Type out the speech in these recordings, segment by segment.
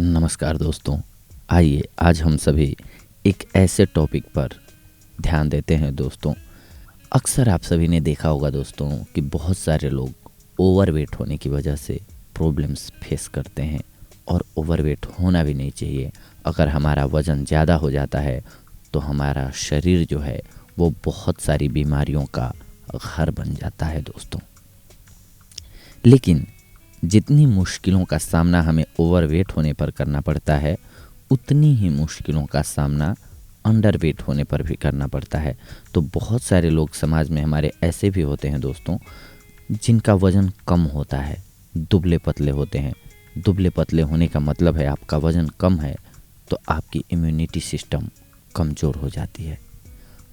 नमस्कार दोस्तों। आइए आज हम सभी एक ऐसे टॉपिक पर ध्यान देते हैं दोस्तों। अक्सर आप सभी ने देखा होगा दोस्तों कि बहुत सारे लोग ओवरवेट होने की वजह से प्रॉब्लम्स फेस करते हैं और ओवरवेट होना भी नहीं चाहिए। अगर हमारा वज़न ज़्यादा हो जाता है तो हमारा शरीर जो है वो बहुत सारी बीमारियों का घर बन जाता है दोस्तों। लेकिन जितनी मुश्किलों का सामना हमें ओवरवेट होने पर करना पड़ता है, उतनी ही मुश्किलों का सामना अंडरवेट होने पर भी करना पड़ता है। तो बहुत सारे लोग समाज में हमारे ऐसे भी होते हैं दोस्तों, जिनका वज़न कम होता है, दुबले पतले होते हैं। दुबले पतले होने का मतलब है आपका वज़न कम है तो आपकी इम्यूनिटी सिस्टम कमज़ोर हो जाती है।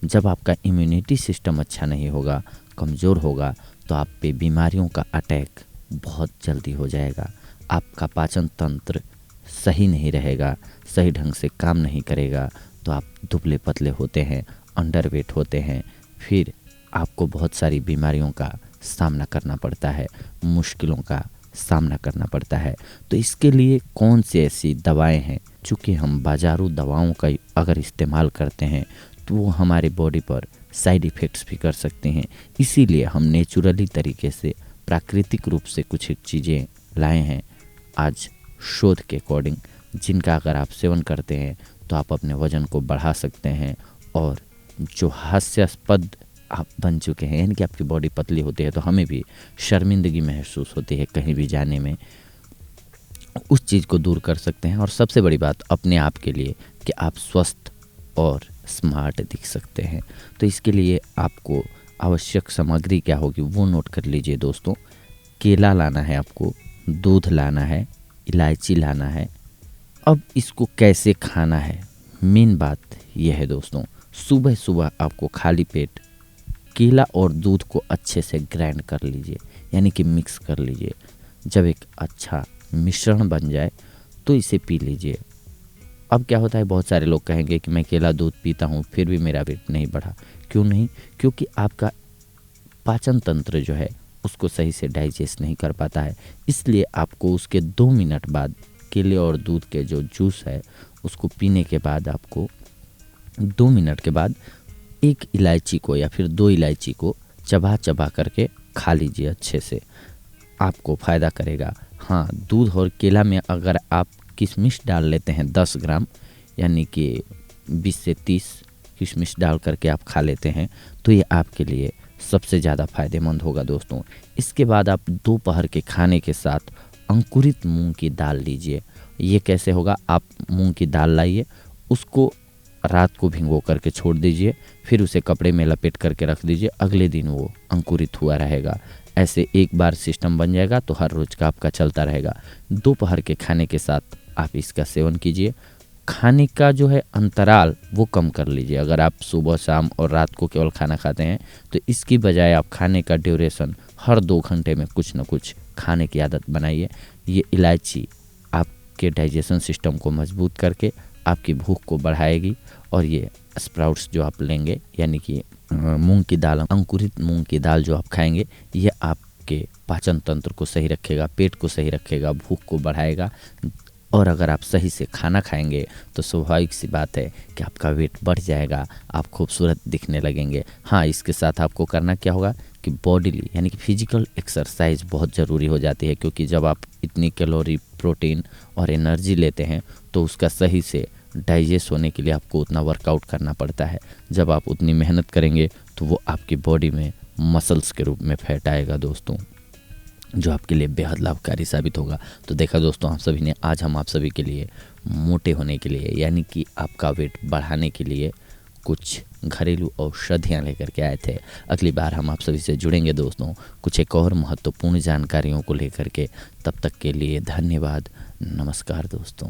जब आपका इम्यूनिटी सिस्टम अच्छा नहीं होगा, कमज़ोर होगा, तो आप पे बीमारियों का अटैक बहुत जल्दी हो जाएगा। आपका पाचन तंत्र सही नहीं रहेगा, सही ढंग से काम नहीं करेगा, तो आप दुबले पतले होते हैं, अंडरवेट होते हैं। फिर आपको बहुत सारी बीमारियों का सामना करना पड़ता है, मुश्किलों का सामना करना पड़ता है। तो इसके लिए कौन सी ऐसी दवाएं हैं, चूँकि हम बाज़ारू दवाओं का अगर इस्तेमाल करते हैं तो वो हमारे बॉडी पर साइड इफ़ेक्ट्स भी कर सकते हैं। इसीलिए हम नेचुरली तरीके से, प्राकृतिक रूप से कुछ चीज़ें लाए हैं आज शोध के अकॉर्डिंग, जिनका अगर आप सेवन करते हैं तो आप अपने वज़न को बढ़ा सकते हैं। और जो हास्यास्पद आप बन चुके हैं, यानी कि आपकी बॉडी पतली होती है तो हमें भी शर्मिंदगी महसूस होती है कहीं भी जाने में, उस चीज़ को दूर कर सकते हैं। और सबसे बड़ी बात अपने आप के लिए कि आप स्वस्थ और स्मार्ट दिख सकते हैं। तो इसके लिए आपको आवश्यक सामग्री क्या होगी वो नोट कर लीजिए दोस्तों। केला लाना है आपको, दूध लाना है, इलायची लाना है। अब इसको कैसे खाना है, मेन बात यह है दोस्तों। सुबह सुबह आपको खाली पेट केला और दूध को अच्छे से ग्राइंड कर लीजिए, यानी कि मिक्स कर लीजिए। जब एक अच्छा मिश्रण बन जाए तो इसे पी लीजिए। अब क्या होता है, बहुत सारे लोग कहेंगे कि मैं केला दूध पीता हूँ फिर भी मेरा वेट नहीं बढ़ा। क्यों नहीं? क्योंकि आपका पाचन तंत्र जो है उसको सही से डाइजेस्ट नहीं कर पाता है। इसलिए आपको उसके 2 मिनट बाद केले और दूध के जो जूस है उसको पीने के बाद आपको 2 मिनट के बाद एक इलायची को या फिर 2 इलायची को चबा चबा करके खा लीजिए। अच्छे से आपको फ़ायदा करेगा। हाँ, दूध और केला में अगर आप किशमिश डाल लेते हैं 10 ग्राम, यानी कि 20 से 30 किशमिश डाल करके आप खा लेते हैं तो ये आपके लिए सबसे ज़्यादा फ़ायदेमंद होगा दोस्तों। इसके बाद आप दोपहर के खाने के साथ अंकुरित मूंग की दाल लीजिए। ये कैसे होगा, आप मूंग की दाल लाइए, उसको रात को भिगो करके छोड़ दीजिए, फिर उसे कपड़े में लपेट करके रख दीजिए। अगले दिन वो अंकुरित हुआ रहेगा। ऐसे एक बार सिस्टम बन जाएगा तो हर रोज़ का आपका चलता रहेगा। दोपहर के खाने के साथ आप इसका सेवन कीजिए। खाने का जो है अंतराल वो कम कर लीजिए। अगर आप सुबह शाम और रात को केवल खाना खाते हैं तो इसकी बजाय आप खाने का ड्यूरेशन हर 2 घंटे में कुछ न कुछ खाने की आदत बनाइए। ये इलायची आपके डाइजेशन सिस्टम को मजबूत करके आपकी भूख को बढ़ाएगी। और ये स्प्राउट्स जो आप लेंगे, यानी कि मूंग की दाल, अंकुरित मूंग की दाल जो आप खाएंगे, ये आपके पाचन तंत्र को सही रखेगा, पेट को सही रखेगा, भूख को बढ़ाएगा। और अगर आप सही से खाना खाएंगे तो स्वाभाविक सी बात है कि आपका वेट बढ़ जाएगा, आप खूबसूरत दिखने लगेंगे। हाँ, इसके साथ आपको करना क्या होगा कि बॉडीली, यानी कि फिजिकल एक्सरसाइज बहुत ज़रूरी हो जाती है। क्योंकि जब आप इतनी कैलोरी, प्रोटीन और एनर्जी लेते हैं तो उसका सही से डाइजेस्ट होने के लिए आपको उतना वर्कआउट करना पड़ता है। जब आप उतनी मेहनत करेंगे तो वो आपकी बॉडी में मसल्स के रूप में फैट आएगा दोस्तों, जो आपके लिए बेहद लाभकारी साबित होगा। तो देखा दोस्तों, आप सभी ने, आज हम आप सभी के लिए मोटे होने के लिए, यानी कि आपका वेट बढ़ाने के लिए कुछ घरेलू औषधियाँ लेकर के आए थे। अगली बार हम आप सभी से जुड़ेंगे दोस्तों कुछ एक और महत्वपूर्ण जानकारियों को लेकर के। तब तक के लिए धन्यवाद। नमस्कार दोस्तों।